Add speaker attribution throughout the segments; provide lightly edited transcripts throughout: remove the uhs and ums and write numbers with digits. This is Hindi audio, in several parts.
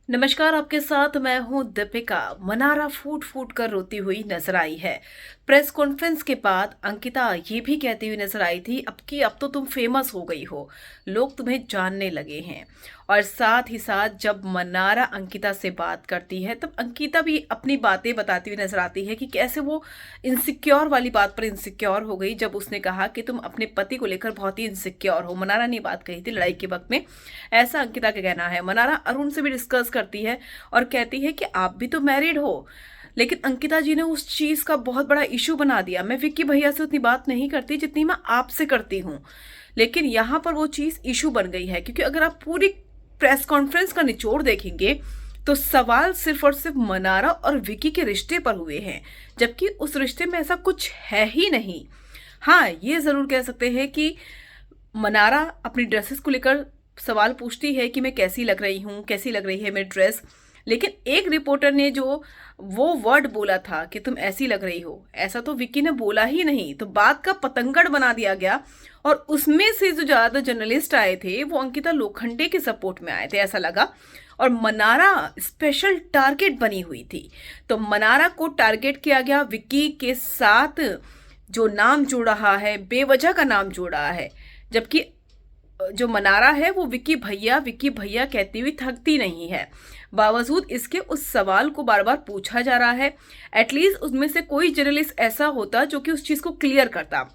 Speaker 1: नमस्कार, आपके साथ मैं हूं दीपिका। मनारा फूट फूट कर रोती हुई नजर आई है। प्रेस कॉन्फ्रेंस के बाद अंकिता ये भी कहती हुई नजर आई थी अब तो तुम फेमस हो गई हो, लोग तुम्हें जानने लगे हैं। और साथ ही साथ जब मनारा अंकिता से बात करती है तब अंकिता भी अपनी बातें बताती हुई नजर आती है कि कैसे वो इनसिक्योर वाली बात पर इनसिक्योर हो गई जब उसने कहा कि तुम अपने पति को लेकर बहुत ही इनसिक्योर हो। मनारा ने बात कही थी लड़ाई के वक्त में, ऐसा अंकिता का कहना है। मनारा अरुण से भी डिस्कस करती है और कहती है कि आप भी तो मैरिड हो, लेकिन अंकिता जी ने उस चीज का बहुत बड़ा इशू बना दिया। मैं विक्की भैया से उतनी बात नहीं करती जितनी मैं आपसे करती हूँ, लेकिन यहाँ पर वो चीज इशू बन गई है क्योंकि अगर आप पूरी प्रेस कॉन्फ्रेंस का निचोड़ देखेंगे तो सवाल सिर्फ और सिर्फ मनारा और विकी के रिश्ते पर हुए हैं, जबकि उस रिश्ते में ऐसा कुछ है ही नहीं। हाँ, ये जरूर कह सकते हैं कि मनारा अपनी ड्रेसेस को लेकर सवाल पूछती है कि मैं कैसी लग रही हूँ, कैसी लग रही है मेरी ड्रेस, लेकिन एक रिपोर्टर ने जो वो वर्ड बोला था कि तुम ऐसी लग रही हो, ऐसा तो विक्की ने बोला ही नहीं। तो बात का पतंगड़ बना दिया गया और उसमें से जो ज्यादा जर्नलिस्ट आए थे वो अंकिता लोखंडे के सपोर्ट में आए थे, ऐसा लगा। और मनारा स्पेशल टारगेट बनी हुई थी। तो मनारा को टारगेट किया गया। विक्की के साथ जो नाम जुड़ रहा है, बेवजह का नाम जुड़ रहा है, जबकि जो मनारा है वो विक्की भैया कहती हुई थकती नहीं है। बावजूद इसके उस सवाल को बार बार पूछा जा रहा है। एटलीस्ट उसमें से कोई जर्नलिस्ट ऐसा होता जो कि उस चीज को क्लियर करता।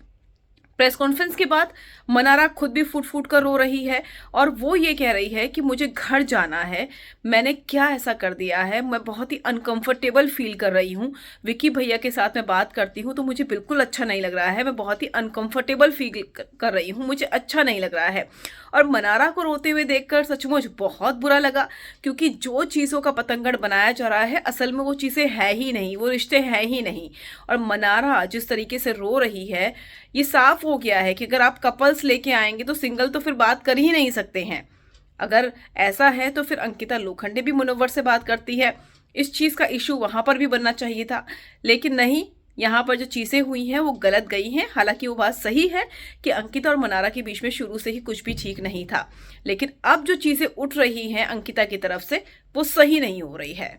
Speaker 1: प्रेस कॉन्फ्रेंस के बाद मनारा खुद भी फूट फूट कर रो रही है और वो ये कह रही है कि मुझे घर जाना है, मैंने क्या ऐसा कर दिया है, मैं बहुत ही अनकंफर्टेबल फील कर रही हूँ। विक्की भैया के साथ मैं बात करती हूँ तो मुझे बिल्कुल अच्छा नहीं लग रहा है, मैं बहुत ही अनकंफर्टेबल फील कर रही हूँ, मुझे अच्छा नहीं लग रहा है। और मनारा को रोते हुए देखकर सचमुच बहुत बुरा लगा, क्योंकि जो चीज़ों का पतंगड़ बनाया जा रहा है असल में वो चीज़ें है ही नहीं, वो रिश्ते हैं ही नहीं। और मनारा जिस तरीके से रो रही है, ये साफ हो गया है कि अगर आप कपल्स लेके आएंगे तो सिंगल तो फिर बात कर ही नहीं सकते हैं। अगर ऐसा है तो फिर अंकिता लोखंडे भी मुनव्वर से बात करती है, इस चीज़ का इशू वहां पर भी बनना चाहिए था, लेकिन नहीं, यहाँ पर जो चीज़ें हुई हैं वो गलत गई हैं। हालांकि वो बात सही है कि अंकिता और मनारा के बीच में शुरू से ही कुछ भी ठीक नहीं था, लेकिन अब जो चीज़ें उठ रही हैं अंकिता की तरफ से वो सही नहीं हो रही है।